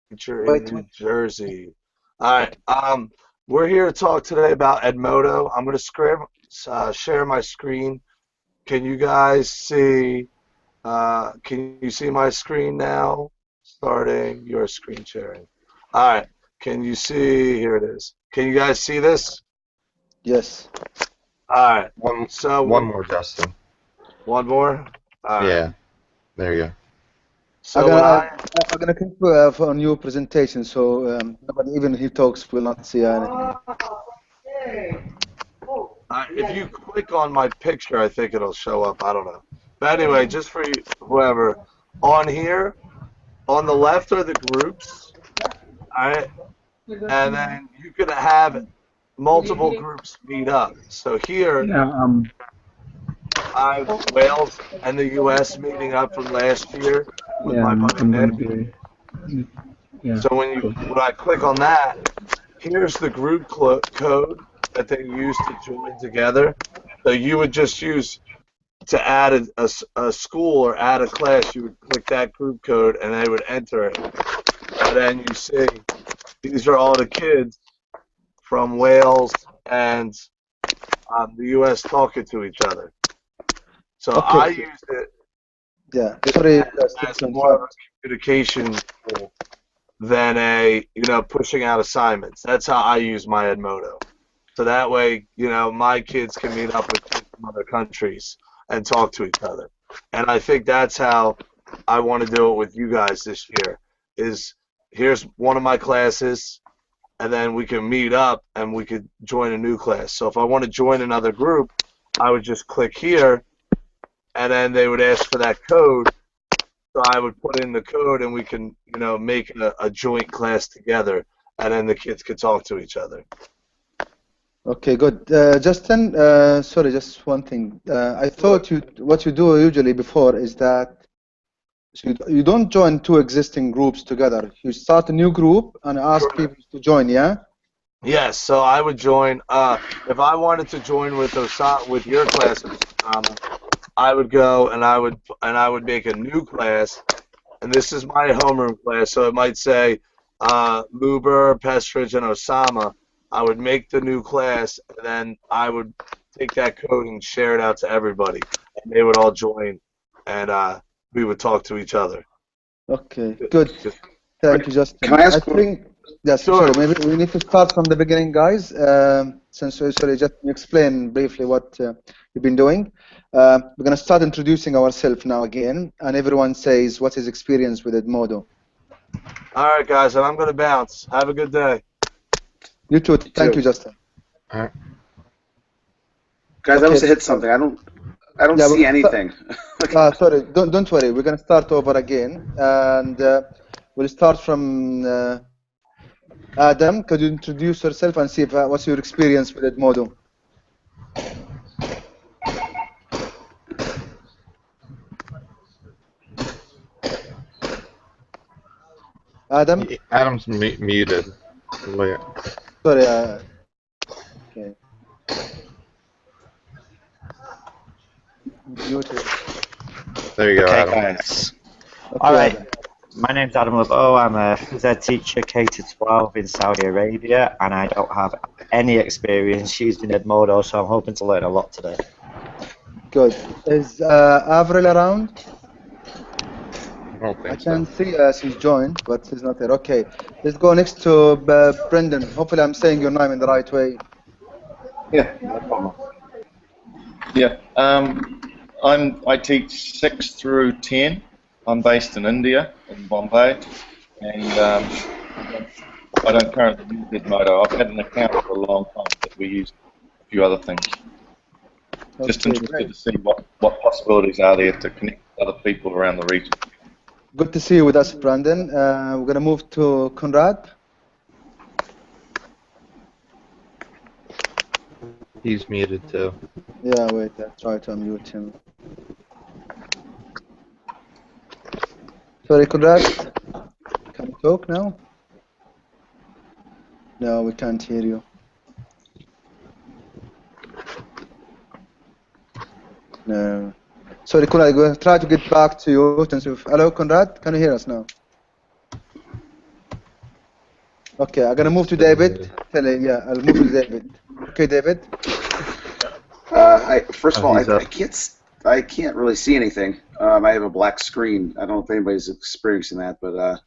teacher in Wait, New Jersey. All right. We're here to talk today about Edmodo. I'm going to share my screen. Can you guys see? Can you see my screen now? Starting your screen sharing. All right. Can you see? Here it is. Can you guys see this? yes. All right. One So one more, Justin. one more. All right. Yeah, there you go. I'm So gonna when I, I I'm gonna click for a new presentation, so nobody, even he talks, will not see anything. if you click on my picture, I think it'll show up. I don't know. But anyway, just for you, whoever, on here, on the left are the groups, all right? And then you could have multiple groups meet up. So here, Yeah, I have Wales and the U.S. meeting up from last year with yeah, my buddy I'm gonna Nick. be, yeah, So cool. when I click on that, here's the group code that they use to join together. So you would just use to add a school or add a class, you would click that group code and they would enter it. And then you see these are all the kids from Wales and the U.S. talking to each other. So Okay, I use it yeah. Sorry, Justin, as to more of interrupt. a communication tool than pushing out assignments. That's how I use my Edmodo. So that way, my kids can meet up with kids from other countries and talk to each other. And I think that's how I want to do it with you guys this year. Is here's one of my classes, and then we can meet up and we could join a new class. So if I want to join another group, I would just click here, and then they would ask for that code. So I would put in the code, and we can, make a joint class together, and then the kids could talk to each other. Okay, good. Justin, sorry, just one thing. I Sure. thought what you do usually before is that you don't join two existing groups together. You start a new group and ask Correct. people to join, yeah? Yes, so I would join. If I wanted to join with with your class, Osama, I would go and I would make a new class, and this is my homeroom class, so it might say Muber, Pestridge, and Osama. I would make the new class, and then I would take that code and share it out to everybody, and they would all join, and we would talk to each other. Okay, good. Just Thank you, Can Justin. I I ask one? think, yes, sure. sorry, maybe we need to start from the beginning, guys. Sorry, just explain briefly what you've been doing. We're going to start introducing ourselves now again, and everyone says what his experience with Edmodo. All right, guys, and I'm gonna bounce. Have a good day. You too. You Thank you, too. Justin. All right. Guys, I Okay, must have let's hit start. something. I don't Yeah, we're see going to start. anything. Sorry, don't worry. We're going to start over again, and we'll start from Adam. Could you introduce yourself and see if, what's your experience with Edmodo? Adam? Adam's muted. Look Sorry. Okay. Muted. there you go, Okay, Adam. guys. All Okay, right. Adam. My name's Adam Lebo. I'm a phys ed teacher, K to 12 in Saudi Arabia, and I don't have any experience using Edmodo, so I'm hoping to learn a lot today. Good. Is Avril around? I don't I think can so. see she's joined, but she's not there. Okay. Let's go next to Brendan. Hopefully, I'm saying your name in the right way. Yeah, no problem. Yeah, I teach 6 through 10. I'm based in India, in Bombay, and I don't currently use Edmodo. I've had an account for a long time, but we use a few other things. Just Okay, interested great. to see what possibilities are there to connect with other people around the region. Good to see you with us, Brandon. We're going to move to Conrad. He's muted too. Yeah, wait, I'll try to unmute him. Sorry, Conrad. Can you talk now? No, we can't hear you. No. Sorry, Conrad, I'm going to try to get back to you. Hello, Conrad. Can you hear us now? Okay, I'm gonna move to David. Yeah, I'll move to David. Okay, David. First of all, he's up. I can't really see anything. I have a black screen. I don't know if anybody's experiencing that, but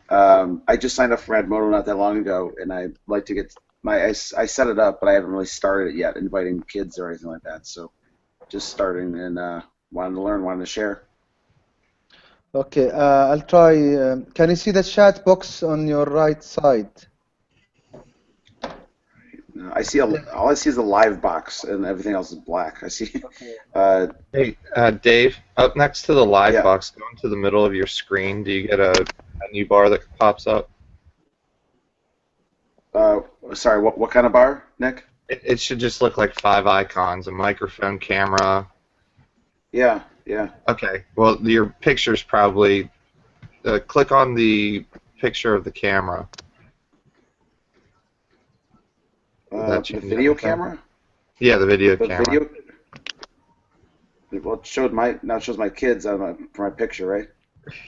I just signed up for Edmodo not that long ago, and I'd like to get I set it up, but I haven't really started it yet, inviting kids or anything like that. So just starting and wanted to learn, wanted to share. Okay, I'll try. Can you see the chat box on your right side? I see all I see is a live box, and everything else is black. I see. Hey, Dave, up next to the live Yeah. box, go into the middle of your screen. Do you get a new bar that pops up? Sorry, what kind of bar, Nick? It should just look like 5 icons: a microphone, camera. Yeah. Okay. Well, your picture's probably. Click on the picture of the camera. The video camera? Yeah, the video The camera. video. Well, it shows my kids for my picture, right?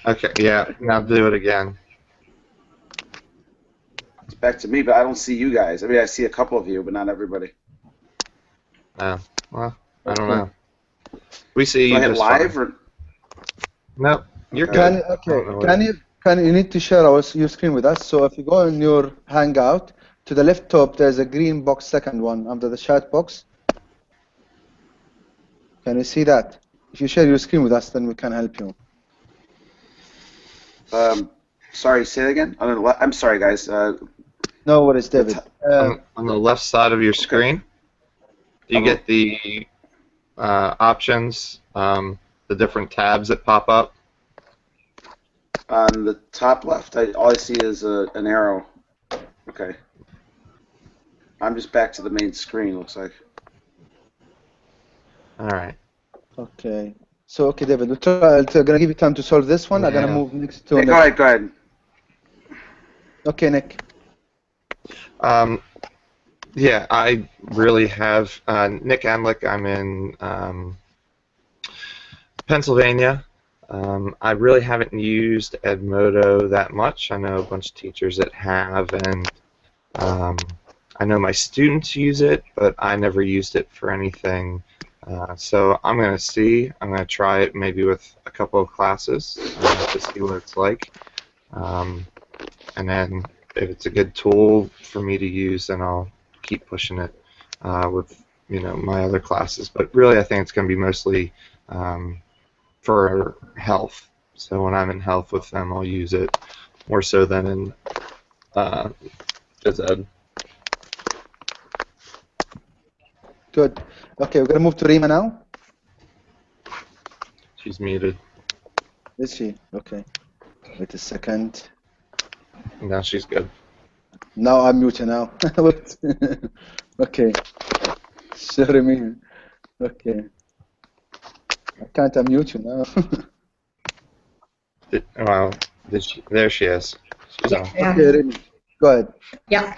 Okay. Yeah. Now do it again. It's back to me, but I don't see you guys. I mean, I see a couple of you, but not everybody. Well, I don't know. We see So you I hit just live fine. or Nope. You're Okay. good. Can you need to share your screen with us? So if you go in your Hangout, to the left top, there's a green box, second one under the chat box. Can you see that? If you share your screen with us, then we can help you. Sorry, say it again. I'm sorry, guys. No worries, David. On the left side of your screen, do you get the options, the different tabs that pop up? On the top left, all I see is an arrow. Okay. I'm just back to the main screen, looks like. All right. Okay. So, okay, David, I'm gonna give you time to solve this one. I'm gonna move next to Hey, Nick. go ahead. Okay, Nick. Yeah, I really have. Nick Amlick, I'm in Pennsylvania. I really haven't used Edmodo that much. I know a bunch of teachers that have, and I know my students use it, but I never used it for anything. So I'm going to try it maybe with a couple of classes to see what it's like. And then if it's a good tool for me to use, then I'll keep pushing it with my other classes. But really, I think it's going to be mostly for health. So when I'm in health with them, I'll use it more so than in phys ed. Good. Okay, we're gonna move to Rima now. She's muted. Is she? Okay. Wait a second. Now she's good. Now I'm muted now. Wait. Okay. Sorry, me. Okay. I can't unmute you now. There she is. She's on. Okay, Rima. Go ahead. Yeah.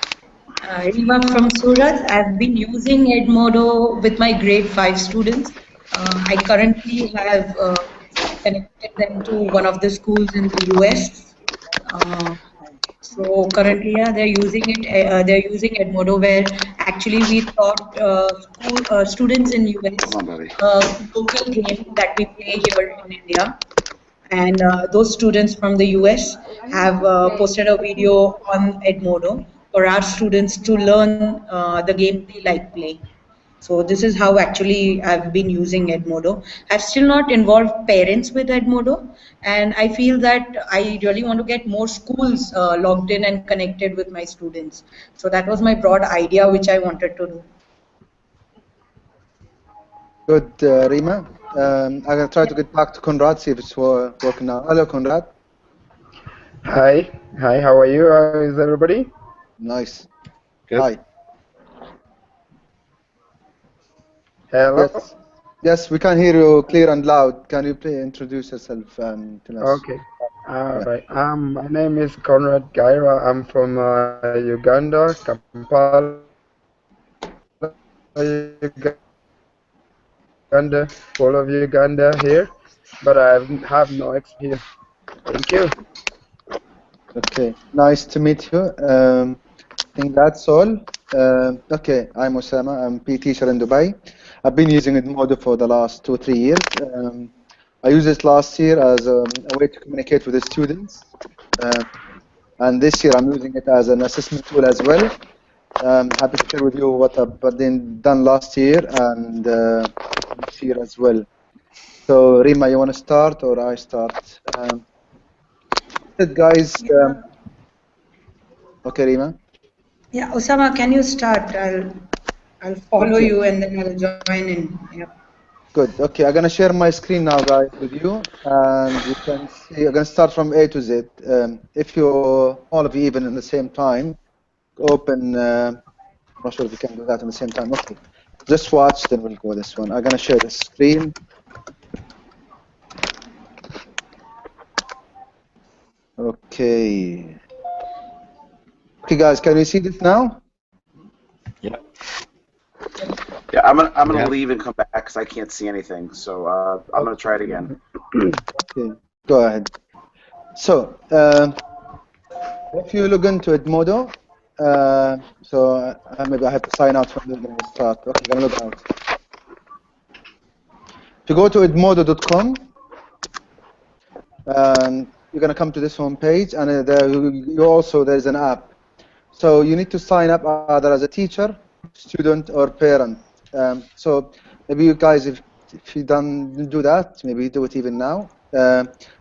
Rima from Surat. I've been using Edmodo with my grade 5 students. I currently have connected them to one of the schools in the US. So currently, they're using it. They're using Edmodo, where actually we taught students in US local game that we play here in India. And those students from the US have posted a video on Edmodo for our students to learn the game they like playing. So this is how actually I've been using Edmodo. I've still not involved parents with Edmodo, and I feel that I really want to get more schools logged in and connected with my students. So that was my broad idea which I wanted to do. Good, Rima. I'm gonna try to get back to Conrad, see if it's working now. Hello, Conrad. Hi, how are you? How is everybody? Nice. Good. Hi. Hello? Yes, we can hear you clear and loud. Can you please introduce yourself and tell us? Okay. All right. My name is Conrad Gaira. I'm from Uganda, Kampala, Uganda, full of Uganda here, but I have no experience. Thank you. Okay, nice to meet you. I think that's all. Okay, I'm Osama. I'm a PE teacher in Dubai. I've been using Edmodo for the last 2 or 3 years. I used it last year as a way to communicate with the students. And this year I'm using it as an assessment tool as well. Happy to share with you what I've done last year and this year as well. So Rima, you want to start or I start? Guys. Okay, Rima. Yeah, Osama, can you start? I'll follow Okay. you and then I'll join in. Yeah. Good. Okay, I'm gonna share my screen now, guys, with you, and you can see. I'm gonna start from A to Z. If you all of you even at the same time, open. I'm not sure if you can do that at the same time. Okay, just watch. Then we'll go this one. I'm gonna share the screen. Okay. Okay, guys, can you see this now? Yeah. Yeah, I'm gonna Yeah. leave and come back because I can't see anything. So I'm gonna try it again. Okay, go ahead. So, if you log into Edmodo, so maybe I have to sign out from there when we start. Okay, I'm gonna log out. If you go to edmodo.com, you're gonna come to this home page, and there's an app. So you need to sign up either as a teacher, student, or parent. So maybe you guys, if you didn't do that, maybe do it even now.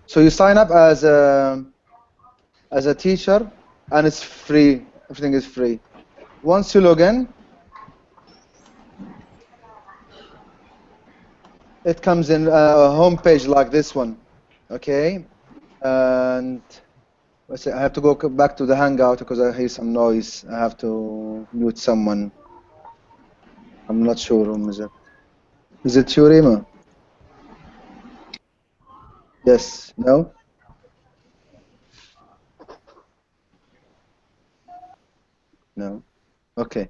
So you sign up as a teacher, and it's free. Everything is free. Once you log in, it comes in a home page like this one. Okay, and let's see, I have to go back to the Hangout because I hear some noise. I have to mute someone. I'm not sure whom is it. Is it you, Rima? Yes. No? No. Okay.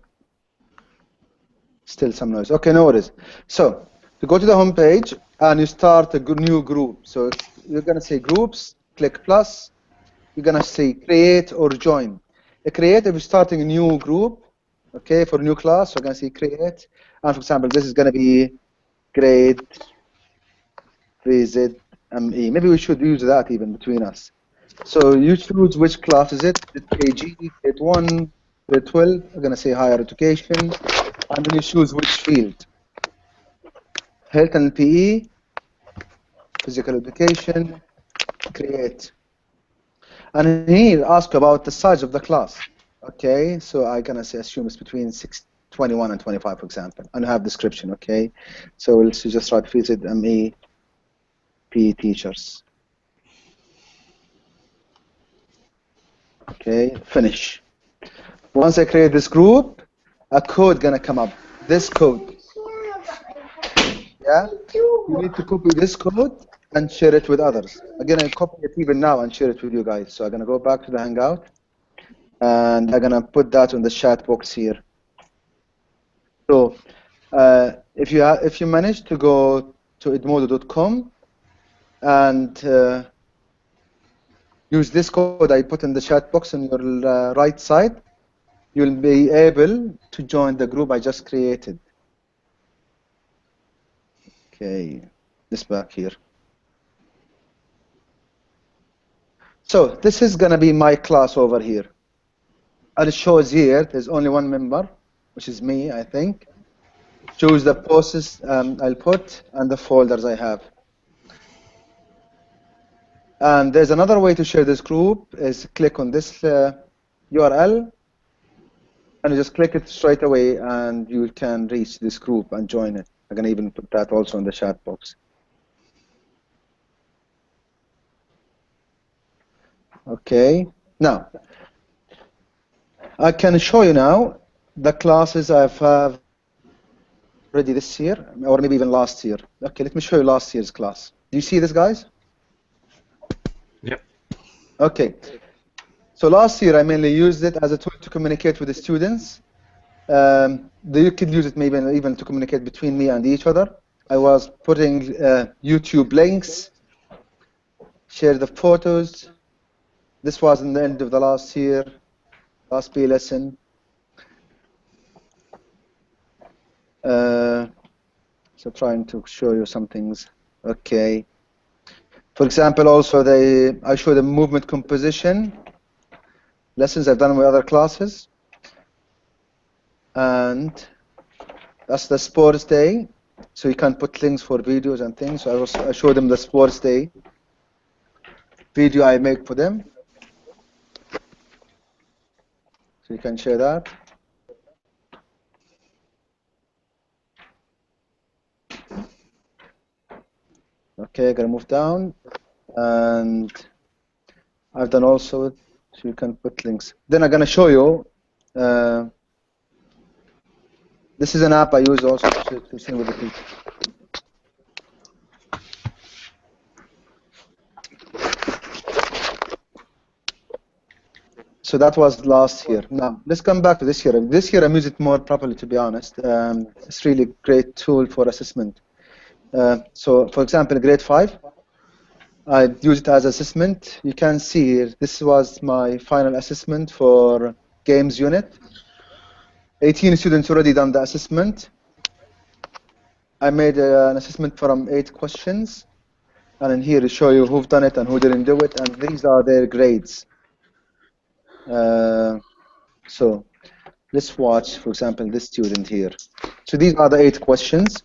Still some noise. Okay, no worries. So you go to the home page and you start a new group. So you're gonna say groups, click plus. You're gonna say create or join. Create if you're starting a new group, okay, for a new class. So I'm gonna say create. And for example, this is gonna be grade 3ZME. Maybe we should use that even between us. So you choose which class is it? KG, grade 1, grade 12. I'm gonna say higher education. And then you choose which field. Health and PE, physical education, create. And here ask about the size of the class. Okay, so I'm gonna say assume it's between 21 and 25, for example, and have description. Okay, so we'll just write visit ME PE teachers. Okay, finish. Once I create this group, a code gonna come up. This code. Yeah, you need to copy this code and share it with others. Again, I copy it even now and share it with you guys. So I'm gonna go back to the Hangout, and I'm gonna put that on the chat box here. So if you manage to go to edmodo.com and use this code I put in the chat box on your right side, you'll be able to join the group I just created. Okay, this back here. So this is gonna be my class over here. And it shows here there's only one member, which is me, I think. Choose the posts I'll put and the folders I have. And there's another way to share this group is click on this URL and you just click it straight away and you can reach this group and join it. I'm gonna even put that also in the chat box. Okay, now I can show you now the classes I've have already this year or maybe even last year. Okay, let me show you last year's class. Do you see this, guys? Yep. Okay. So last year I mainly used it as a tool to communicate with the students. You could use it maybe even to communicate between me and each other. I was putting YouTube links, share the photos, This was in the end of the last year, last P lesson. So trying to show you some things. Okay. For example, also I show the movement composition lessons I've done with other classes, and that's the sports day. So you can put links for videos and things. So I show them the sports day video I make for them. So you can share that. Okay, gonna move down, and I've done also. So you can put links. Then I'm gonna show you. This is an app I use also to sing with the people. So that was last year. Now let's come back to this year. This year I use it more properly, to be honest. It's really a great tool for assessment. So for example, grade 5, I use it as assessment. You can see here, this was my final assessment for games unit. 18 students already done the assessment. I made an assessment from 8 questions, and in here to show you who've done it and who didn't do it, and these are their grades. So let's watch, for example, this student here. So these are the 8 questions.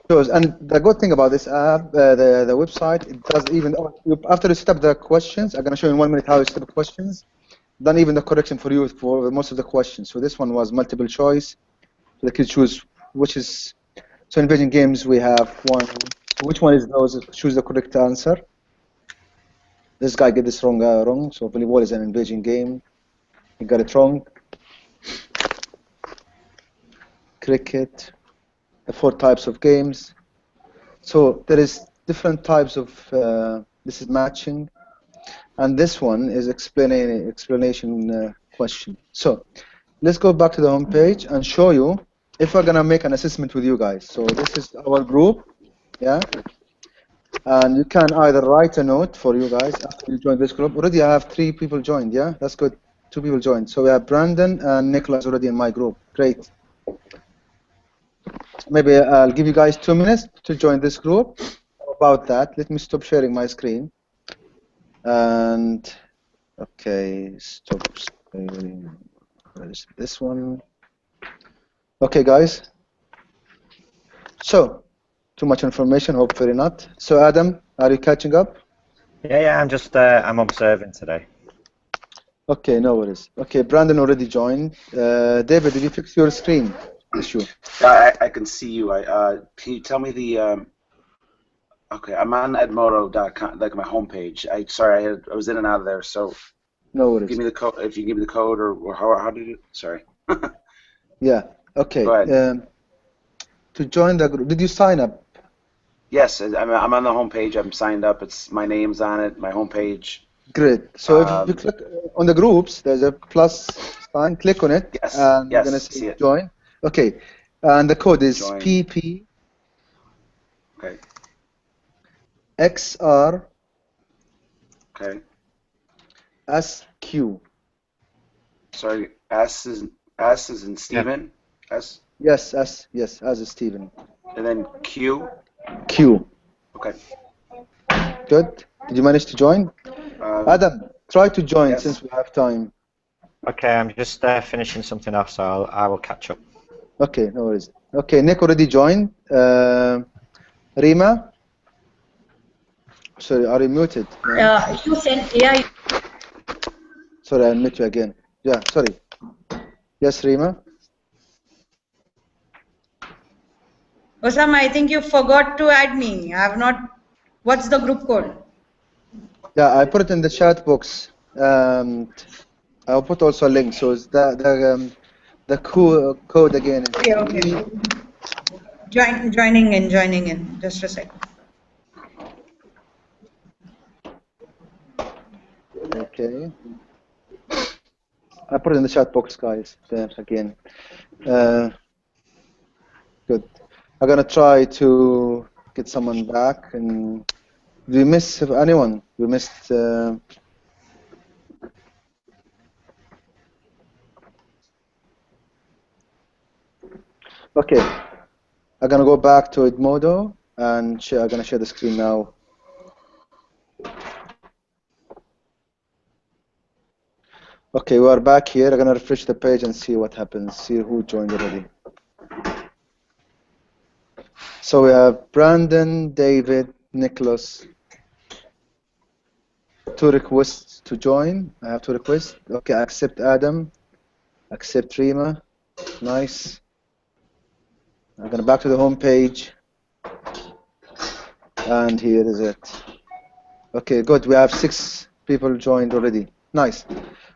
And the good thing about this app, the website, it does even, after you set up the questions, I'm going to show you in 1 minute how you set up questions, done even the correction for you for most of the questions. So this one was multiple choice. So the kids choose which is, so in Vision Games we have one, so which one is those, choose the correct answer. This guy get this wrong, so volleyball is an engaging game. He got it wrong. Cricket, the 4 types of games. So there is different types of, this is matching, and this one is explanation question. So let's go back to the home page and show you if we're gonna make an assessment with you guys. So this is our group, yeah? And you can either write a note for you guys after you join this group. Already I have 3 people joined, yeah? That's good, 2 people joined. So we have Brandon and Nicholas already in my group, great. Maybe I'll give you guys 2 minutes to join this group. About that, let me stop sharing my screen. And, okay, stop sharing. Where's this one? Okay, guys. So, too much information, hopefully not. So, Adam, are you catching up? Yeah, I'm just, I'm observing today. Okay, no worries. Okay, Brandon already joined. David, did you fix your screen issue? I can see you. Can you tell me the? Okay, I'm on Edmodo.com, like my homepage. Sorry, I was in and out of there. So, no worries. Give me the code. If you give me the code, or how did you? Sorry. Yeah. Okay. Go ahead. To join the group, did you sign up? Yes, I'm on the homepage. I'm signed up. It's my name's on it. My homepage. Great. So if you click on the groups, there's a plus sign. Click on it. Yes. And yes. You're gonna see join. Okay. And the code is join. PP. Okay. XR. Okay. SQ. Sorry, S is in Stephen. Yeah. S. Yes, S. Yes, as is Stephen. And then Q. Q. Okay. Good. Did you manage to join? Adam, try to join since we have time. Okay, I'm just finishing something off, so I will catch up. Okay, no worries. Okay, Nick already joined. Rima? Sorry, are you muted? No? You sent, yeah. Sorry, I'll mute you again. Yeah, sorry. Yes, Rima? Osam, I think you forgot to add me. I have not. What's the group code? Yeah, I put it in the chat box. I'll put also a link. So it's the code again. Okay. Joining in. Just a second. Okay. I put it in the chat box, guys. There again. Good. I'm gonna try to get someone back. And did we miss anyone? We missed. Okay, I'm gonna go back to Edmodo and I'm gonna share the screen now. Okay, we are back here. I'm gonna refresh the page and see what happens. See who joined already. So we have Brandon, David, Nicholas. 2 requests to join. I have 2 requests. Okay, accept Adam. Accept Rima. Nice. I'm gonna back to the home page. And here is it. Okay, good. We have 6 people joined already. Nice.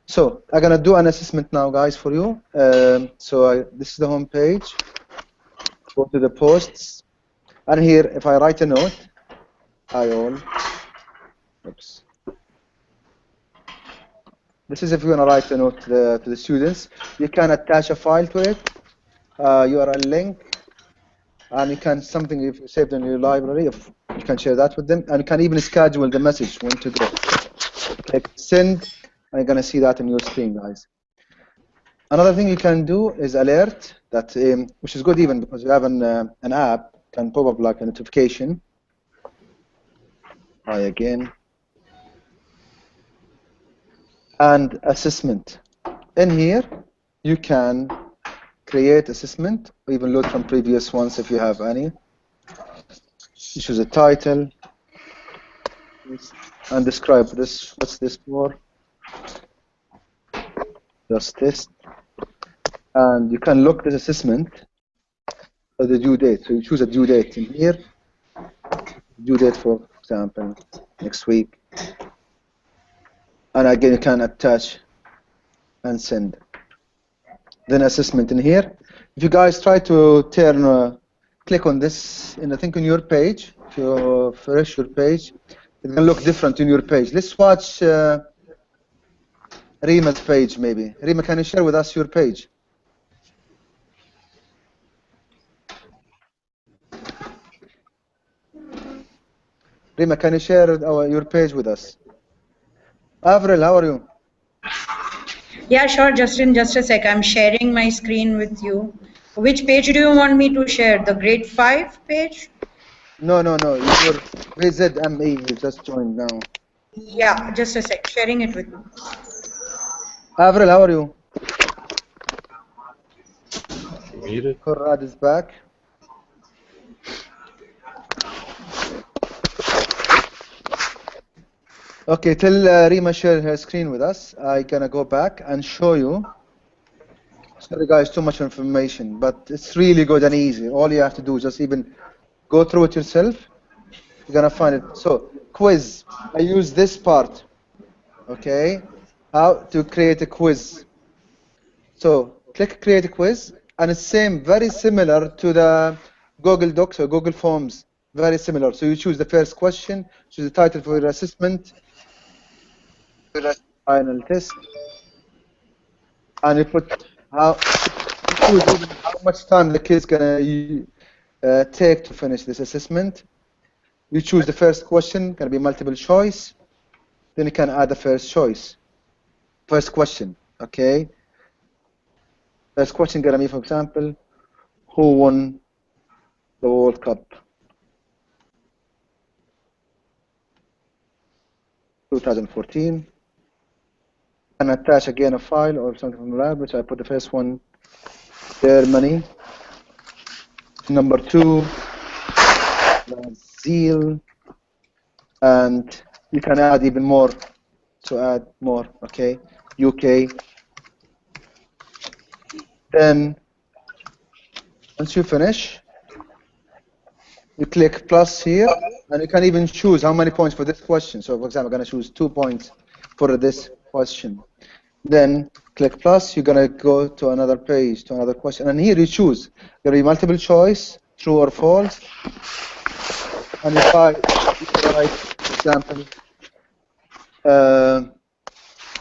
So I'm gonna do an assessment now, guys, for you. This is the home page. Go to the posts, and here, if I write a note, hi all. Oops. This is if you wanna write a note to the students. You can attach a file to it, URL link, and you can something if you saved in your library. If you can share that with them, and you can even schedule the message when to go. Click send, and you're gonna see that on your screen, guys. Another thing you can do is alert that, which is good even because you have an app can pop up like a notification. Hi again. And assessment. In here, you can create assessment or even load from previous ones if you have any. You choose a title and describe this. What's this for? Just test. And you can look this assessment at the due date. So you choose a due date in here. Due date, for example, next week. And again, you can attach and send. Then assessment in here. If you guys try to turn, click on this, and I think on your page, if you refresh your page, it's gonna look different in your page. Let's watch Rima's page, maybe. Rima, can you share with us your page? Rima, can you share your page with us? Avril, how are you? Yeah, sure, Justin. Just a sec. I'm sharing my screen with you. Which page do you want me to share? The grade 5 page? No. Your VZME, you just joined now. Yeah, just a sec. Sharing it with you. Avril, how are you? Muted. Conrad is back. Okay, till Rima share her screen with us, I'm gonna go back and show you. Sorry guys, too much information, but it's really good and easy. All you have to do is just even go through it yourself. You're gonna find it. So, quiz. I use this part. Okay, how to create a quiz. So, click create a quiz, and it's very similar to the Google Docs or Google Forms. Very similar. So you choose the first question, choose the title for your assessment, final test, and you put how much time the kid's gonna take to finish this assessment. You choose the first question, gonna be multiple choice. Then you can add the first choice, first question. Okay. First question gonna be, for example, who won the World Cup 2014? And attach again a file or something from the lab, which I put the first one, Germany. Number 2, Brazil. And you can add even more. So add more, okay? UK. Then, once you finish, you click plus here, and you can even choose how many points for this question. So, for example, I'm going to choose 2 points for this question. Then click plus, you're going to go to another page, to another question. And here you choose. There will be multiple choice, true or false. And if I write, for example,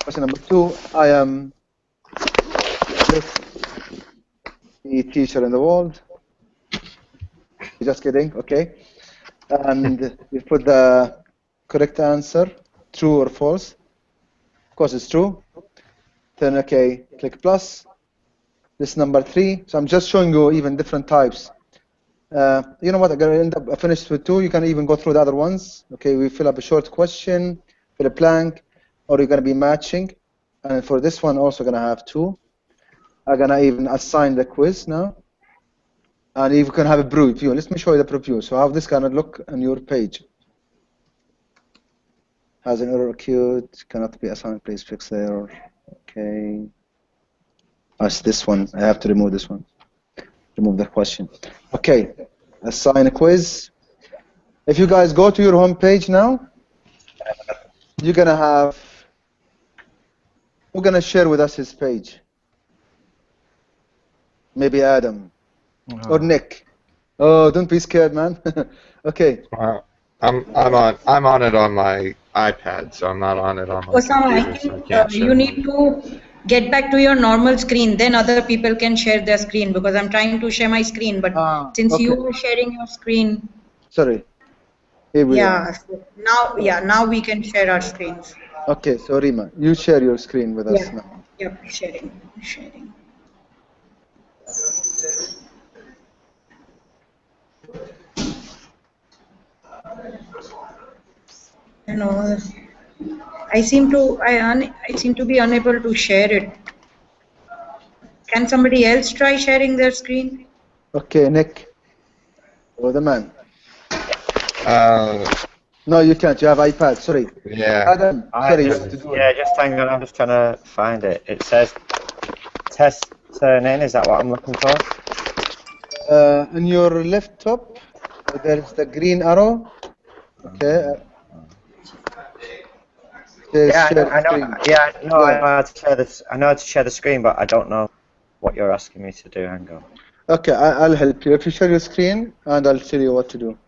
question number 2, I am the teacher in the world. Just kidding, okay. And you put the correct answer, true or false. Of course, it's true. Then, okay, click plus. This is number 3. So I'm just showing you even different types. You know what? I'm gonna end up. I finished with 2. You can even go through the other ones. Okay, we fill up a short question, fill a blank, or you're gonna be matching. And for this one, also gonna have 2. I'm gonna even assign the quiz now, and you can have a preview. Let me show you the preview. So how this gonna look on your page? Has an error occurred? Cannot be assigned. Please fix the error. Okay. That's this one. I have to remove this one. Remove the question. Okay. Assign a quiz. If you guys go to your home page now, you're gonna have. Who's gonna share with us his page? Maybe Adam or Nick. Oh, don't be scared, man. Okay. I'm on it on my iPad, so I'm not on it on my Osama, I computer, so I think can't show you need to get back to your normal screen. Then other people can share their screen because I'm trying to share my screen. But since Okay. you are sharing your screen, Sorry. Here we are. so now we can share our screens. Okay, so Rima, you share your screen with us now. Yep, sharing. You know, I seem to be unable to share it. Can somebody else try sharing their screen? Okay, Nick. Oh, the man. Uh, No, you can't. You have iPad. Sorry. yeah. Adam, sorry, you have to do it. Yeah, just hang on. I'm just trying to find it. It says test turn in. Is that what I'm looking for? On your left top, there's the green arrow. Okay. Yeah, share I know. screen. Yeah, no, Go I ahead. know how to share this. I know how to share the screen, but I don't know what you're asking me to do. Hang on. Okay, I'll help you. If you share your screen, and I'll tell you what to do.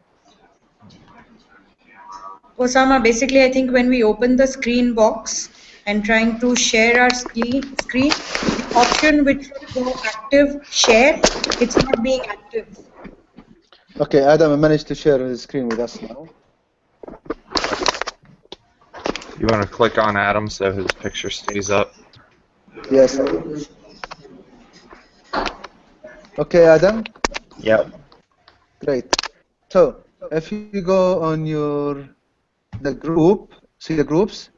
Osama, basically, I think when we open the screen box and trying to share our screen, the option which should go active share, it's not being active. Okay, Adam managed to share his screen with us now. You want to click on Adam so his picture stays up? Yes. Okay, Adam? Yep. Great. So, if you go on the group, see the groups?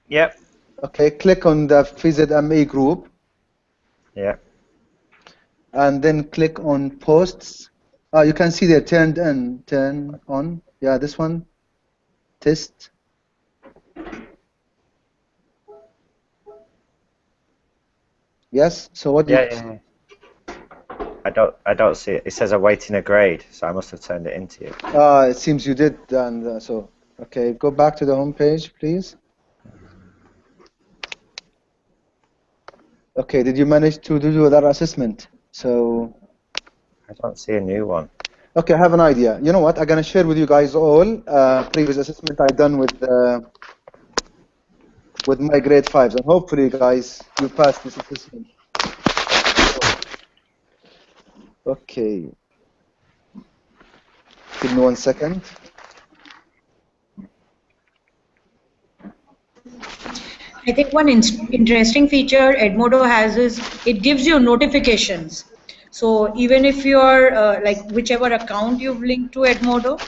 Yep. Okay, click on the FZME group. Yep. And then click on posts. You can see they're turned in, turn on. Yeah, this one. Test. Yes. So what do you see? I don't see it. It says awaiting a grade, so I must have turned it into you. It seems you did, and so okay. Go back to the home page, please. Okay. Did you manage to do that assessment? So. I don't see a new one. Okay, I have an idea. You know what? I'm gonna share with you guys all previous assessment I done with my grade 5s, and hopefully, guys, you pass this assessment. Okay. Give me 1 second. I think one interesting feature Edmodo has is it gives you notifications. So even if you're like whichever account you've linked to Edmodo,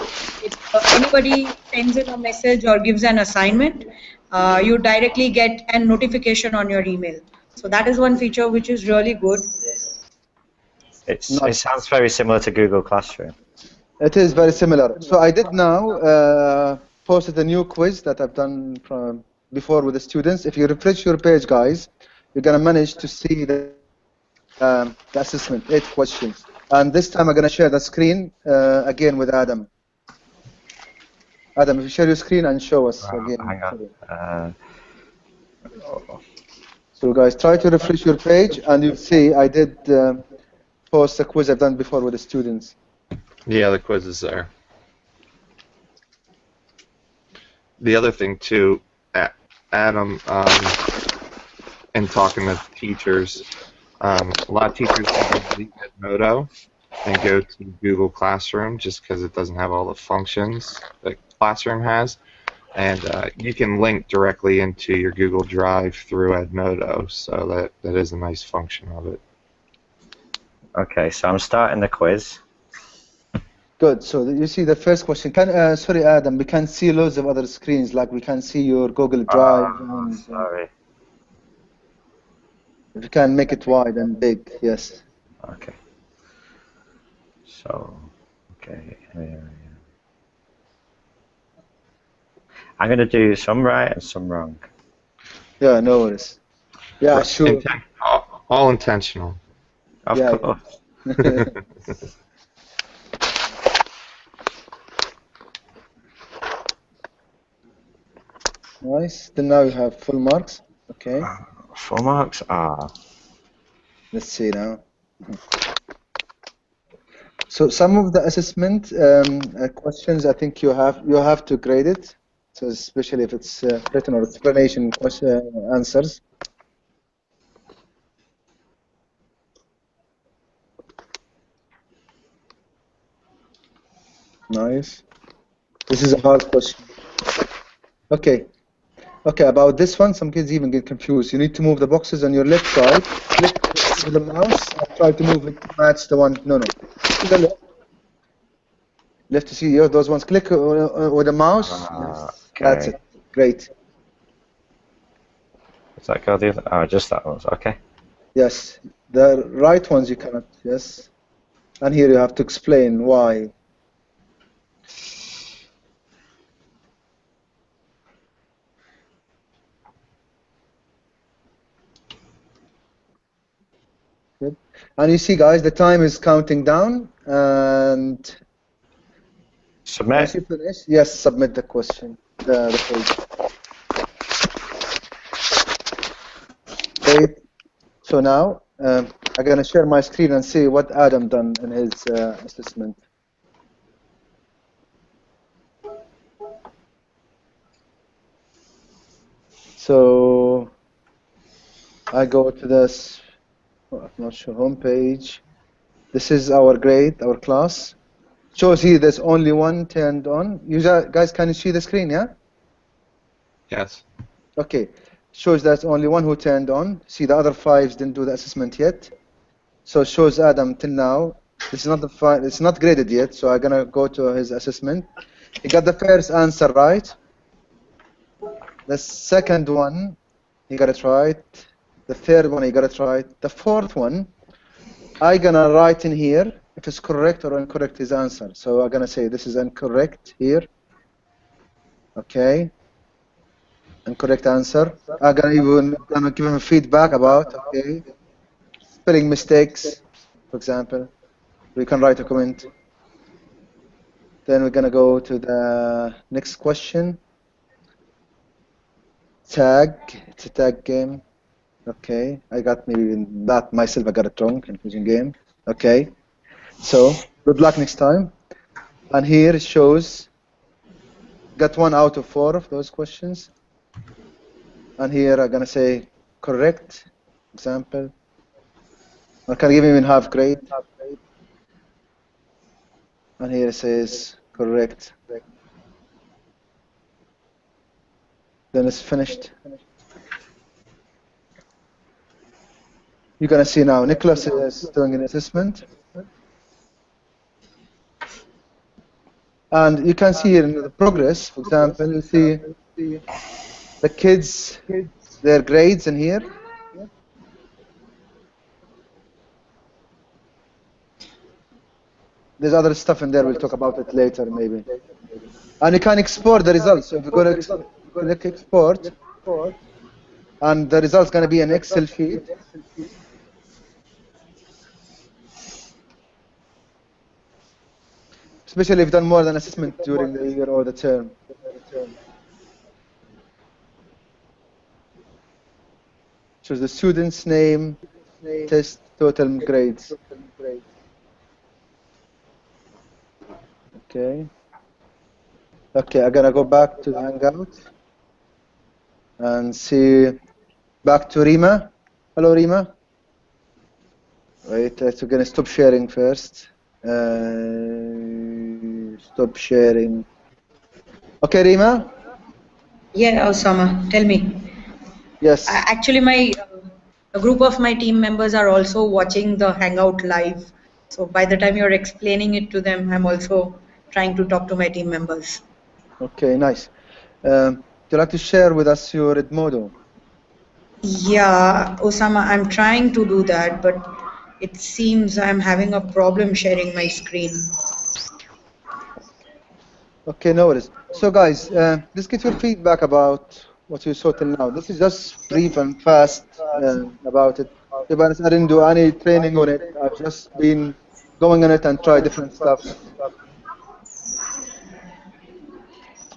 if anybody sends in a message or gives an assignment, you directly get a notification on your email. So that is one feature which is really good. It sounds very similar to Google Classroom. It is very similar. So I did now posted a new quiz that I've done from before with the students. If you refresh your page, guys, you're gonna manage to see the assessment, 8 questions. And this time I'm gonna share the screen again with Adam. Adam, if you share your screen and show us again. Hang on. So guys, try to refresh your page, and you'll see I did post a quiz I've done before with the students. Yeah, the quiz is there. The other thing too, Adam, in talking with teachers, a lot of teachers leave Edmodo and go to Google Classroom just because it doesn't have all the functions that Classroom has. And you can link directly into your Google Drive through Edmodo, so that is a nice function of it. Okay, so I'm starting the quiz. Good. So you see the first question. Sorry, Adam. We can see loads of other screens. Like we can see your Google Drive, and Sorry. if you can make it wide and big, yes. Okay. So, okay. I'm going to do some right and some wrong. Yeah, no worries. Yeah, sure. All intentional. Of Yeah, course. yeah. Nice. Then now you have full marks. Okay. Full marks are. Let's see now. So some of the assessment questions, I think you have to grade it. So especially if it's written or explanation answers. Nice. This is a hard question. Okay. Okay, about this one, some kids even get confused. You need to move the boxes on your left side. Click with the mouse and try to move it to match the one. No. To the left. Left to see those ones. Click with the mouse. Yes. Okay. That's it. Great. Does that go the other? Oh, just that one. Okay. Yes. The right ones you cannot. Yes. And here you have to explain why. Good. And you see, guys, the time is counting down. And submit. Once you finish, yes, submit the question. The page. Great. So now I'm gonna share my screen and see what Adam done in his assessment. So I go to this, I'm not sure, home page. This is our grade, our class. Shows here there's only one turned on. You guys, can you see the screen, yeah? Yes. Okay. Shows there's only one who turned on. See, the other fives didn't do the assessment yet. So it shows Adam till now. This is not it's not graded yet, so I'm gonna go to his assessment. He got the first answer right. The second one, he got it right. The third one, he got it right. The fourth one, I'm gonna write in here if it's correct or incorrect his answer. So I'm gonna say this is incorrect here. Okay. Incorrect answer. I'm gonna give him feedback about, okay, spelling mistakes, for example. We can write a comment. Then we're gonna go to the next question. Tag. It's a tag game. Okay, I got maybe that myself. I got it wrong. Confusing game. Okay. So good luck next time. And here it shows got 1 out of 4 of those questions. And here I'm gonna say correct. Example. I can give him half grade. And here it says correct. Then it's finished. You're gonna see now Nicholas is doing an assessment. And you can see here in the progress, for example, you see the kids, their grades in here. There's other stuff in there, we'll talk about it later maybe. And you can export the results. So if you're going to click export, and the result's going to be an Excel sheet. Especially if you've done more than assessment during the year or the term. Shows the student's name, test, total grades. Okay. Okay, I'm gonna go back to the Hangout and see back to Rima. Hello, Rima. Wait, we're gonna stop sharing first. Stop sharing. Okay, Rima. Yeah, Osama, tell me. Yes. Actually, a group of my team members are also watching the Hangout live. So by the time you're explaining it to them, I'm also trying to talk to my team members. Okay, nice. Would you like to share with us your Edmodo? Yeah, Osama, I'm trying to do that, but it seems I'm having a problem sharing my screen. Okay, no worries. So guys, let's get your feedback about what you saw till now. This is just brief and fast about it. To be honest, I didn't do any training on it. I've just been going on it and try different stuff.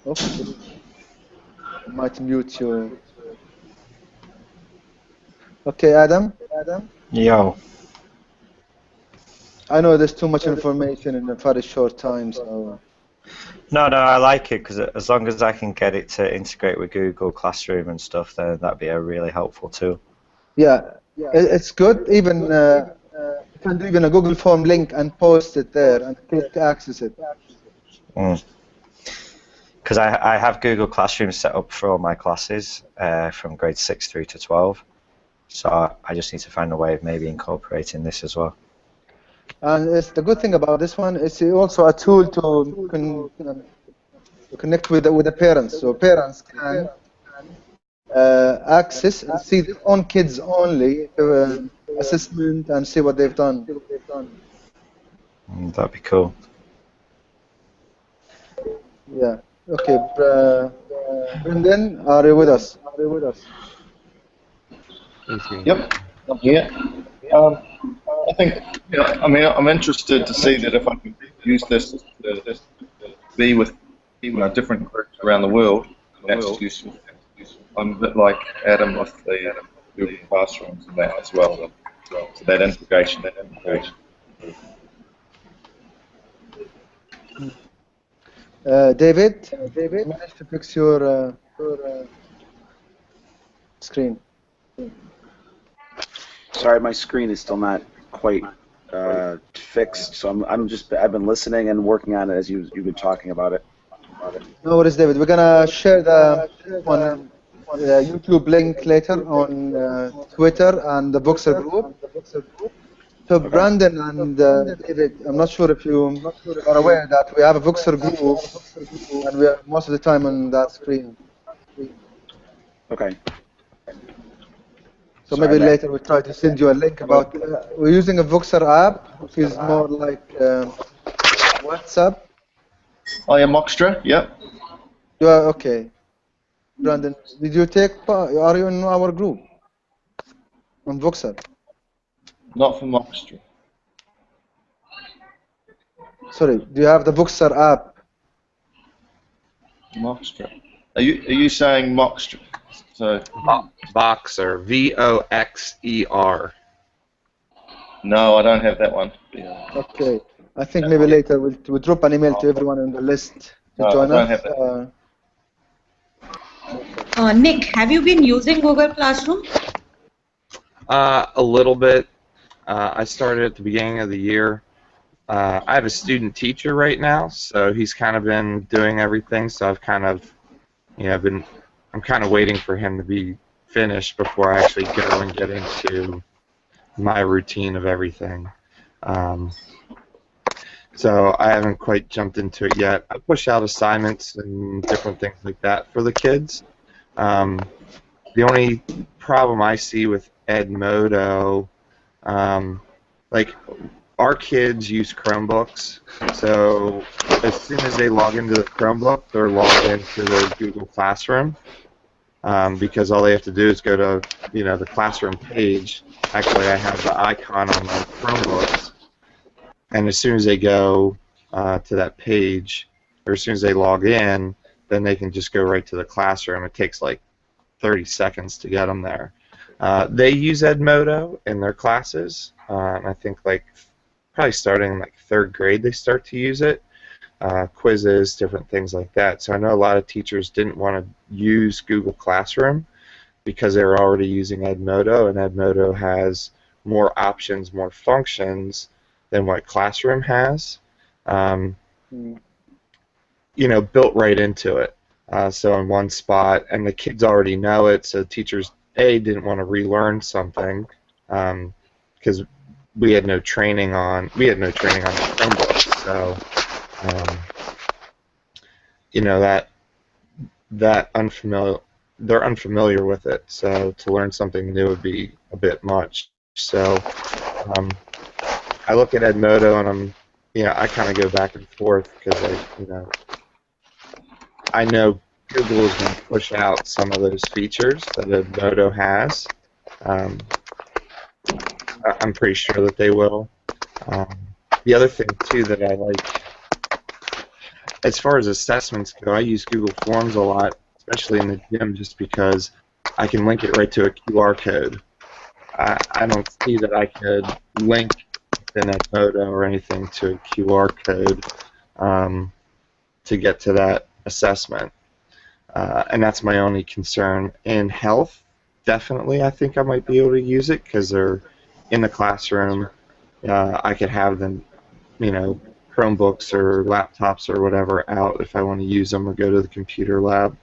Okay. I might mute you. Okay, Adam? Yo. I know there's too much information in a very short time, so... No, I like it because as long as I can get it to integrate with Google Classroom and stuff, then that'd be a really helpful tool. Yeah, it's good. Even you can do even a Google Form link and post it there and click access it. Because I have Google Classroom set up for all my classes from grade 6 through to 12. So I just need to find a way of maybe incorporating this as well. And it's the good thing about this one is also a tool to connect with the parents. So parents can access and see their own kids only assessment and see what they've done. That'd be cool. Yeah. Okay. Brendan, are you with us? Yep, I'm here. I think, I mean, I'm interested to see that if I can use this to be with different groups around the world, that's useful. I'm a bit like Adam with the Google Classrooms and that as well. So that integration. David, managed to fix your screen. Sorry, my screen is still not quite fixed, so I've been listening and working on it as you've been talking about it. No worries, David. We're gonna share the YouTube link later on Twitter and the Boxer group. So Brandon and David, I'm not sure if you are aware that we have a Boxer group, and we are most of the time on that screen. Okay. So maybe later we'll try to send you a link about. We're using a Voxer app, which is more like WhatsApp. Oh yeah, Moxtra. Yep. Yeah. Okay. Brandon, did you take part? Are you in our group on Voxer? Not for Moxtra. Sorry. Do you have the Voxer app? Moxtra. Are you saying Moxtra? So Voxer, Voxer. No, I don't have that one. Okay. I think maybe later we'll drop an email to everyone on the list to join us. Have that. Nick, have you been using Google Classroom? A little bit. I started at the beginning of the year. I have a student teacher right now, so he's kind of been doing everything. So I've kind of, I'm kind of waiting for him to be finished before I actually go and get into my routine of everything. So I haven't quite jumped into it yet. I push out assignments and different things like that for the kids. The only problem I see with Edmodo, like our kids use Chromebooks, so as soon as they log into the Chromebook, they're logged into the Google Classroom, because all they have to do is go to the classroom page. Actually, I have the icon on my Chromebooks, and as soon as they go to that page, or as soon as they log in, then they can just go right to the classroom. It takes like 30 seconds to get them there. They use Edmodo in their classes, and I think probably starting in third grade they start to use it. Quizzes, different things like that. So I know a lot of teachers didn't want to use Google Classroom because they were already using Edmodo, and Edmodo has more options, more functions than what Classroom has. Built right into it. So in one spot, and the kids already know it, so teachers didn't want to relearn something because we had no training on the Chromebooks, so you know that unfamiliar they're unfamiliar with it, so to learn something new would be a bit much. So I look at Edmodo and I kind of go back and forth because I know Google is going to push out some of those features that Edmodo has. I'm pretty sure that they will. The other thing too that I like, as far as assessments go, I use Google Forms a lot, especially in the gym, just because I can link it right to a QR code. I don't see that I could link an Edmodo or anything to a QR code to get to that assessment. And that's my only concern. In health, definitely I think I might be able to use it because they're in the classroom. I could have them, Chromebooks or laptops or whatever out if I want to use them or go to the computer lab.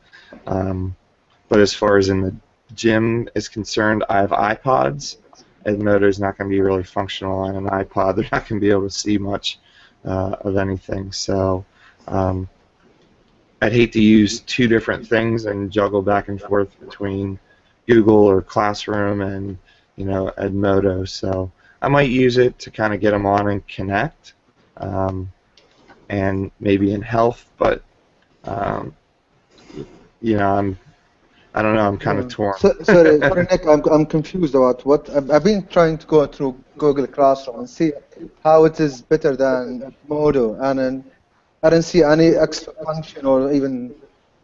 But as far as in the gym is concerned, I have iPods. Edmodo is not going to be really functional on an iPod. They're not going to be able to see much of anything. So I'd hate to use two different things and juggle back and forth between Google or Classroom and Edmodo. So I might use it to kind of get them on and connect, and maybe in health. But I don't know. I'm kind of torn. Sorry, Nick. I'm confused about what I've been trying to go through Google Classroom and see how it is better than Edmodo, and then I don't see any extra function or even.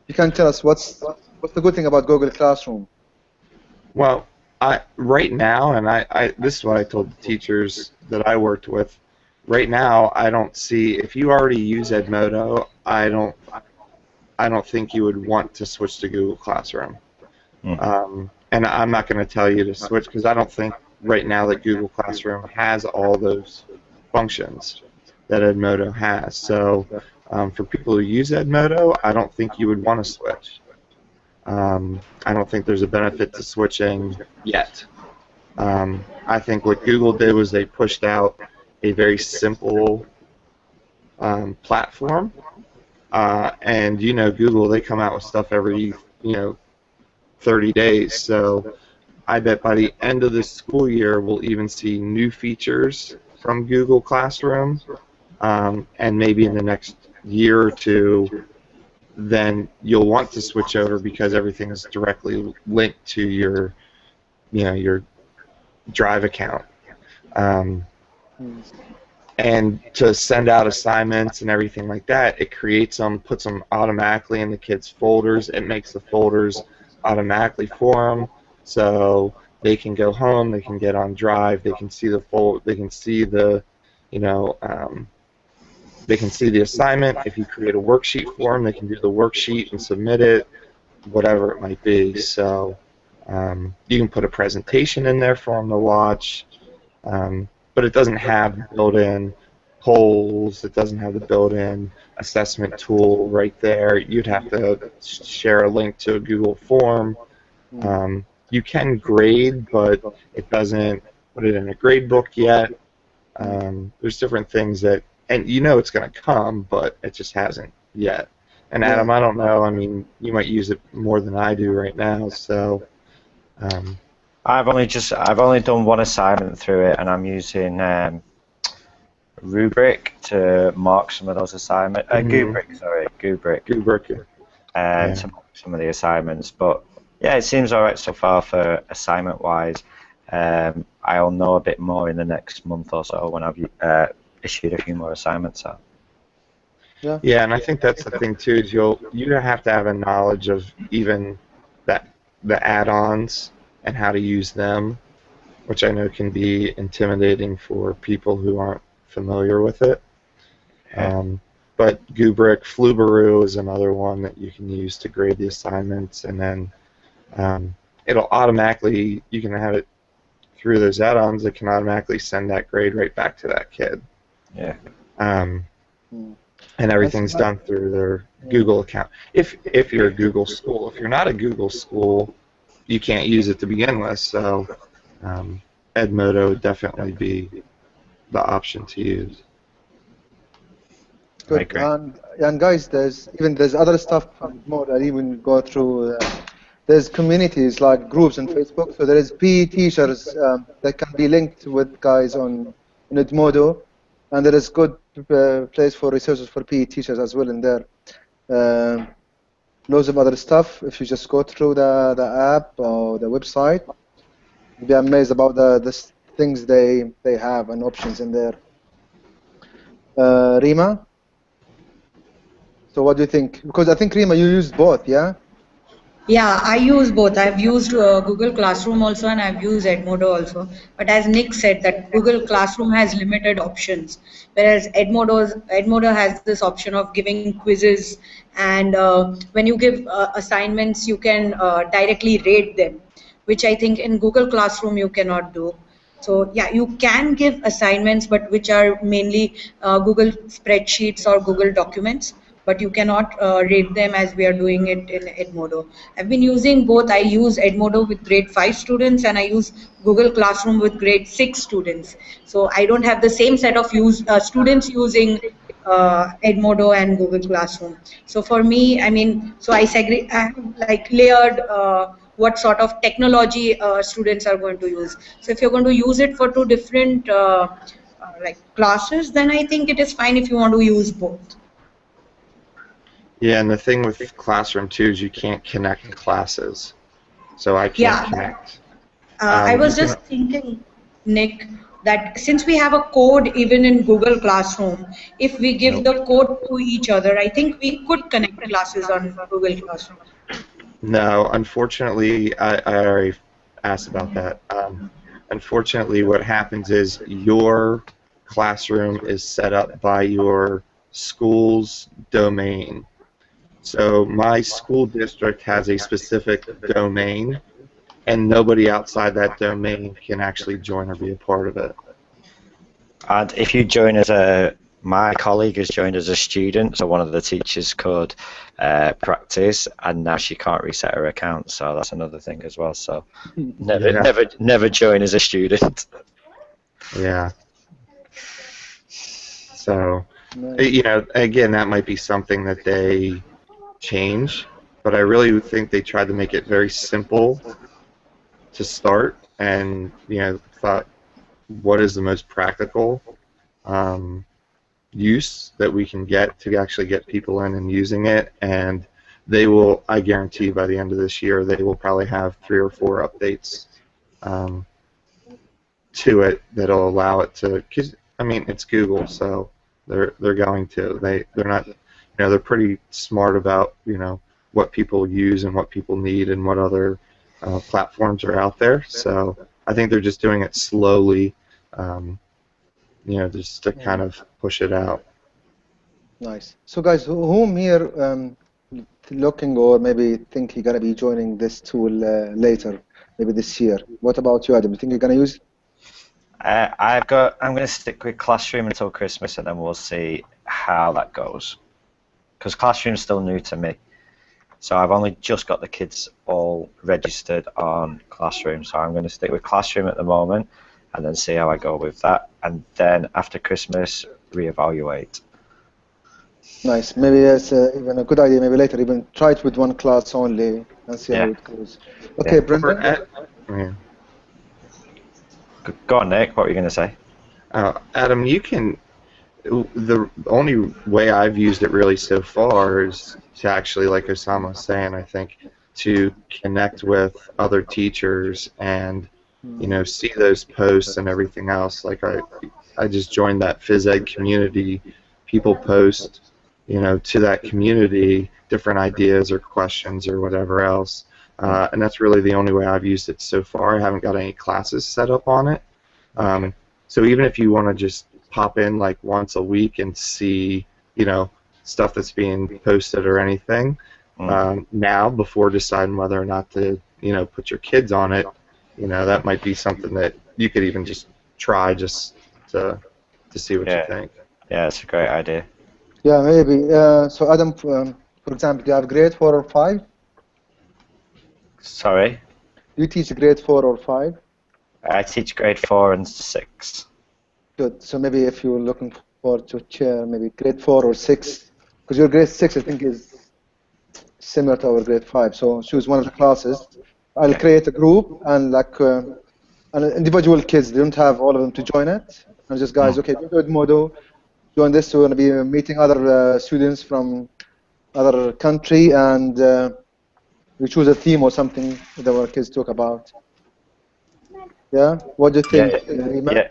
You can tell us what's the good thing about Google Classroom? Well, right now, and this is what I told the teachers that I worked with. Right now, I don't see, if you already use Edmodo, I don't think you would want to switch to Google Classroom. And I'm not going to tell you to switch because I don't think right now that Google Classroom has all those functions that Edmodo has. So for people who use Edmodo, I don't think you would want to switch. I don't think there's a benefit to switching yet. I think what Google did was they pushed out a very simple platform. And Google, they come out with stuff every 30 days. So I bet by the end of this school year we'll even see new features from Google Classroom, and maybe in the next year or two then you'll want to switch over because everything is directly linked to your Drive account. And to send out assignments and everything like that, it creates them, puts them automatically in the kids' folders. It makes the folders automatically for them, so they can go home, they can get on Drive, they can see they can see the, they can see the assignment. If you create a worksheet for them, they can do the worksheet and submit it, whatever it might be. So you can put a presentation in there for them to watch. But it doesn't have built-in polls. It doesn't have the built-in assessment tool right there. You'd have to share a link to a Google form. You can grade, but it doesn't put it in a grade book yet. There's different things that, and it's going to come, but it just hasn't yet. And Adam, I don't know. I mean, you might use it more than I do right now, so. I've only done one assignment through it, and I'm using Rubric to mark some of those assignments. Gubrick. To mark some of the assignments. But yeah, it seems alright so far for assignment-wise. I'll know a bit more in the next month or so when I've issued a few more assignments out. Yeah, and I think that's the thing too. Is you have to have a knowledge of even the add-ons and how to use them, which I know can be intimidating for people who aren't familiar with it. But Gubrick, Flubaroo is another one that you can use to grade the assignments, and then it'll automatically, you can have it through those add-ons, it can automatically send that grade right back to that kid. Yeah. And everything's done through their Google account. If you're a Google school. If you're not a Google school, you can't use it to begin with. So Edmodo would definitely be the option to use. Good. And guys, there's other stuff more that even go through. There's communities like groups on Facebook. So there is PE teachers that can be linked with guys on Edmodo, and there is good place for resources for PE teachers as well in there. Loads of other stuff. If you just go through the app or the website, you'll be amazed about the things they have and options in there. Rima? So what do you think? Because I think, Rima, you used both, yeah? Yeah, I use both. I've used Google Classroom also, and I've used Edmodo also. But as Nick said, that Google Classroom has limited options, whereas Edmodo has this option of giving quizzes, and when you give assignments, you can directly rate them, which I think in Google Classroom you cannot do. So yeah, you can give assignments, but which are mainly Google spreadsheets or Google documents, but you cannot rate them as we are doing it in Edmodo. I've been using both. I use Edmodo with grade 5 students, and I use Google Classroom with grade 6 students. So I don't have the same set of students using Edmodo and Google Classroom. So for me, I mean, so I have like layered what sort of technology students are going to use. So if you're going to use it for two different like classes, then I think it is fine if you want to use both. Yeah, and the thing with Classroom too is you can't connect classes. So I can't connect. I was just thinking, Nick, that since we have a code even in Google Classroom, if we give the code to each other, I think we could connect classes on Google Classroom. No, unfortunately, I already asked about that. Unfortunately, what happens is your classroom is set up by your school's domain. So my school district has a specific domain, and nobody outside that domain can actually join or be a part of it. And if you join as my colleague has joined as a student, so one of the teachers could practice, and now she can't reset her account, so that's another thing as well. So never join as a student. Yeah. So, you know, again, that might be something that they change, but I really think they tried to make it very simple to start, and you know, thought what is the most practical use that we can get to actually get people in and using it, and they will, I guarantee by the end of this year, they will probably have 3 or 4 updates to it that'll allow it to, cause, I mean, it's Google, so they're going to, they're not, you know, they're pretty smart about, you know, what people use and what people need and what other platforms are out there, so I think they're just doing it slowly, you know, just to kind of push it out. Nice. So guys, whom here looking or maybe think you're gonna be joining this tool later, maybe this year? What about you, Adam? You think you're gonna use it? I'm going to stick with Classroom until Christmas, and then we'll see how that goes. Because Classroom's still new to me, so I've only just got the kids all registered on Classroom. So I'm going to stick with Classroom at the moment, and then see how I go with that, and then after Christmas reevaluate. Nice. Maybe that's even a good idea. Maybe later even try it with one class only and see how it goes. Okay, Brendan. Go on, Nick. What were you going to say? Adam, you can. The only way I've used it really so far is to actually, like Osama was saying, I think, to connect with other teachers and, you know, see those posts and everything else. Like I just joined that phys ed community. People post, you know, to that community different ideas or questions or whatever else. And that's really the only way I've used it so far. I haven't got any classes set up on it. So even if you want to just pop in like once a week and see, you know, stuff that's being posted or anything, now before deciding whether or not to, you know, put your kids on it, you know, that might be something that you could even just try just to see what you think. Yeah, it's a great idea. Yeah, maybe. So Adam, for example, do you have grade 4 or 5? Sorry? Do you teach grade 4 or 5? I teach grade 4 and 6. Good. So maybe if you're looking forward to chair, maybe grade 4 or 6, because your grade 6 I think is similar to our grade 5. So choose one of the classes. I'll create a group and like and individual kids. They don't have all of them to join it. And just guys, okay, go to Edmodo, join this. We're going to be meeting other students from other country, and we choose a theme or something that our kids talk about. Yeah. What do you think, Rima?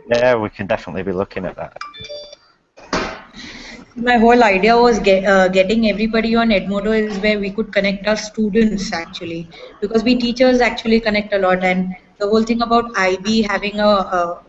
Yeah, we can definitely be looking at that. My whole idea was getting everybody on Edmodo is where we could connect our students actually, because we teachers actually connect a lot, and the whole thing about IB having a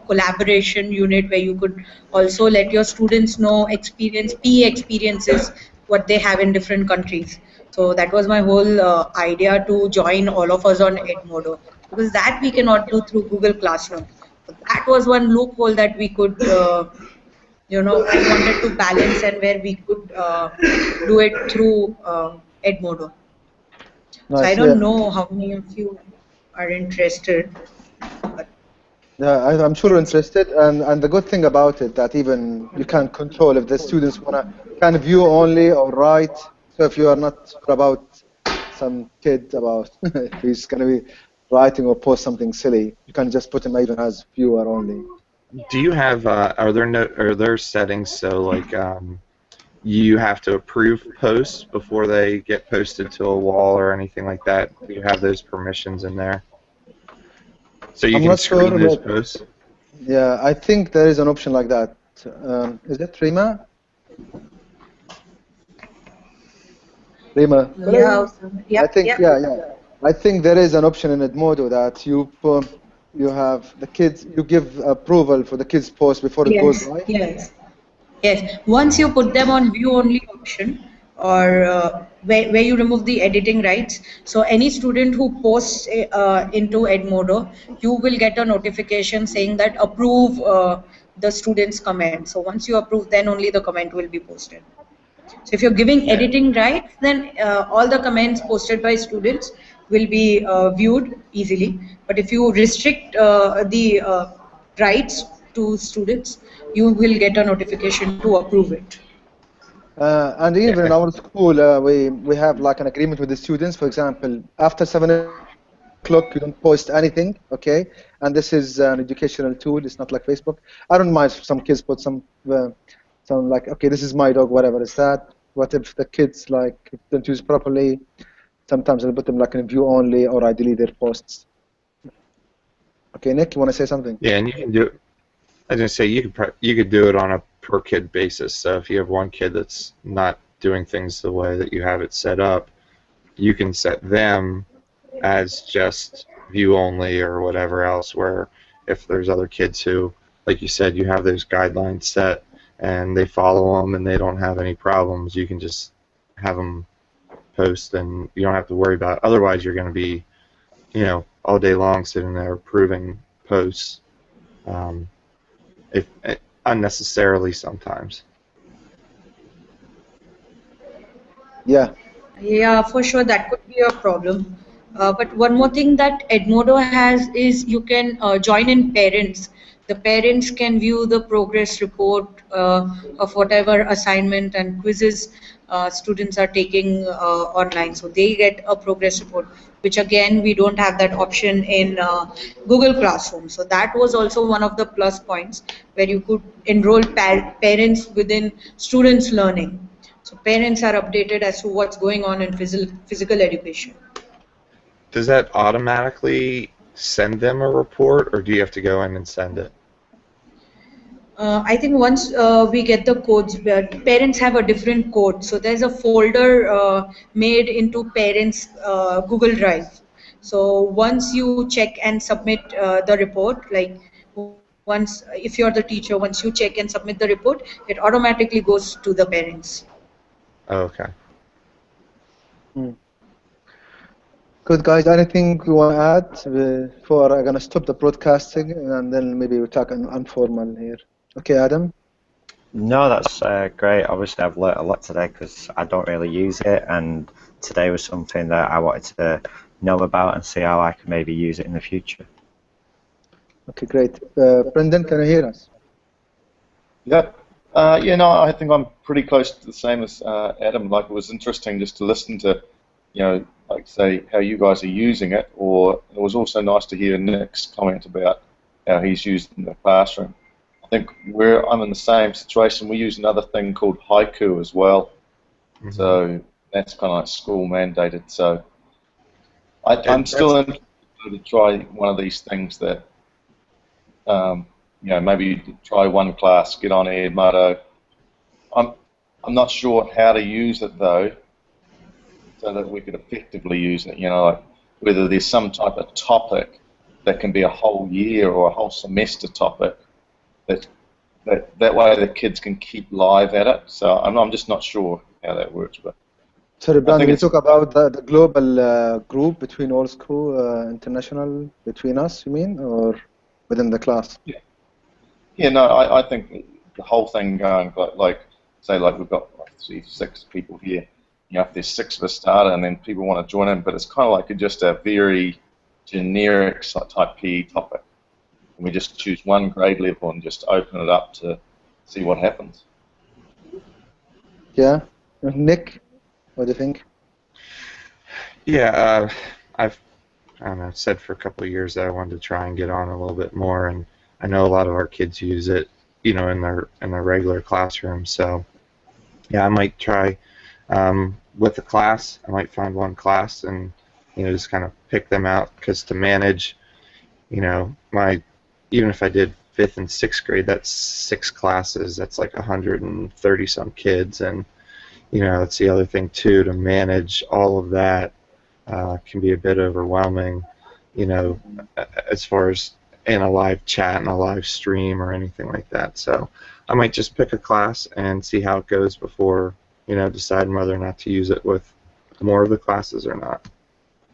collaboration unit where you could also let your students know PE experiences, what they have in different countries. So that was my whole idea to join all of us on Edmodo, because that we cannot do through Google Classroom. So that was one loophole that we could. I wanted to balance and where we could do it through Edmodo. Nice, so I don't know how many of you are interested. But yeah, I'm sure you're interested, and the good thing about it that even you can control if the students can view only or write. So if you are not sure about some kid about if he's going to be writing or post something silly, you can just put him even as viewer only. Do you have are there settings so like you have to approve posts before they get posted to a wall or anything like that? Do you have those permissions in there? So you can screen those posts? Yeah, I think there is an option like that. Is it Rima? Rima? Yeah. I think, yeah. I think there is an option in Edmodo that you have the kids, you give approval for the kids' post before it goes live. Yes. Once you put them on view only option, or where you remove the editing rights, so any student who posts into Edmodo, you will get a notification saying that approve the student's comment. So once you approve, then only the comment will be posted. So if you're giving editing rights, then all the comments posted by students will be viewed easily. But if you restrict the rights to students, you will get a notification to approve it. And even in our school, we have like an agreement with the students. For example, after 7 o'clock, you don't post anything, okay? And this is an educational tool. It's not like Facebook. I don't mind if some kids put some like, okay, this is my dog, whatever is that. What if the kids like don't use properly? Sometimes I'll put them like in view only, or I delete their posts. Okay, Nick, you want to say something? Yeah, and you can do. I was gonna say you could do it on a per kid basis. So if you have one kid that's not doing things the way that you have it set up, you can set them as just view only or whatever else. Where if there's other kids who, like you said, you have those guidelines set and they follow them and they don't have any problems, you can just have them post and you don't have to worry about it. Otherwise, you're going to be, all day long sitting there approving posts, if unnecessarily sometimes. Yeah, for sure that could be a problem. But one more thing that Edmodo has is you can join in parents. The parents can view the progress report of whatever assignment and quizzes students are taking online. So they get a progress report, which again we don't have that option in Google Classroom. So that was also one of the plus points where you could enroll parents within students' learning. So parents are updated as to what's going on in physical education. Does that automatically send them a report, or do you have to go in and send it? I think once we get the codes, parents have a different code. So there's a folder made into parents' Google Drive. So once you check and submit the report, like if you're the teacher, once you check and submit the report, it automatically goes to the parents. Okay. Good, guys. Anything you want to add before I'm going to stop the broadcasting and then maybe we'll talk informal here. Okay, Adam? No, that's great. Obviously, I've learnt a lot today because I don't really use it, and today was something that I wanted to know about and see how I can maybe use it in the future. Okay, great. Brendan, can you hear us? Yep. Yeah, no, I think I'm pretty close to the same as Adam. Like, it was interesting just to listen to, like, say, how you guys are using it, or it was also nice to hear Nick's comment about how he's used it in the classroom. I think I'm in the same situation. We use another thing called Haiku as well. Mm-hmm. So that's kind of like school mandated. So I'm still interested to try one of these things that, maybe try one class, get on Edmodo. I'm not sure how to use it though, so that we could effectively use it. Like whether there's some type of topic that can be a whole year or a whole semester topic that way the kids can keep live at it. So I'm just not sure how that works. But sorry, Brandon, you talk about the global group between all school, international, between us, you mean, or within the class? Yeah. Yeah, no, I think the whole thing going, like say, like we've got 6 people here. If there's 6 of us started, and then people want to join in, but it's kind of like just a very generic type PE topic. And we just choose one grade level and just open it up to see what happens. Yeah, Nick, what do you think? Yeah, I don't know, said for a couple of years that I wanted to try and get on a little bit more, and I know a lot of our kids use it, in their regular classroom. So yeah, I might try with the class. I might find one class and just kind of pick them out, because to manage, even if I did 5th and 6th grade, that's 6 classes. That's like 130 some kids, and that's the other thing too. To manage all of that can be a bit overwhelming, as far as in a live chat and a live stream or anything like that. So I might just pick a class and see how it goes before, deciding whether or not to use it with more of the classes or not.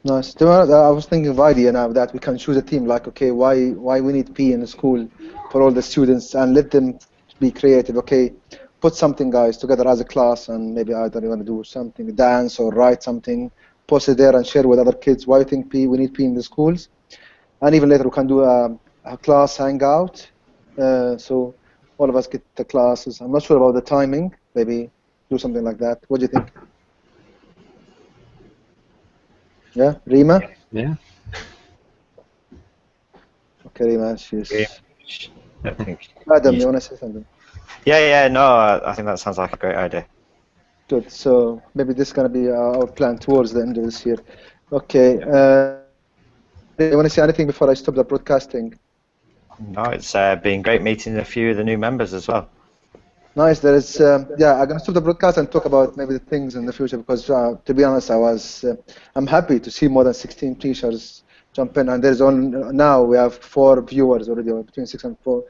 Nice. I was thinking of idea now that we can choose a team, like, okay, why we need PE in the school for all the students, and let them be creative. Okay, put something, guys, together as a class, and maybe either you want to do something, dance or write something, post it there and share with other kids. Why you think PE? We need PE in the schools. And even later we can do a class hangout, so all of us get the classes. I'm not sure about the timing. Maybe do something like that. What do you think? Yeah, Rima? Yeah. Okay, Rima, she's... I think Adam, you want to say something? Yeah, no, I think that sounds like a great idea. Good, so maybe this is going to be our plan towards the end of this year. Okay, you want to say anything before I stop the broadcasting? No, it's been great meeting a few of the new members as well. Nice. There is, I'm going to stop the broadcast and talk about maybe the things in the future, because to be honest, I'm happy to see more than 16 teachers jump in, and there's only now we have 4 viewers already, or between 6 and 4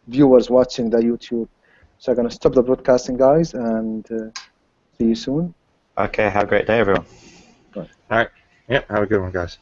viewers watching the YouTube. So I'm going to stop the broadcasting, guys, and see you soon. Okay, have a great day, everyone. All right. Yeah, have a good one, guys.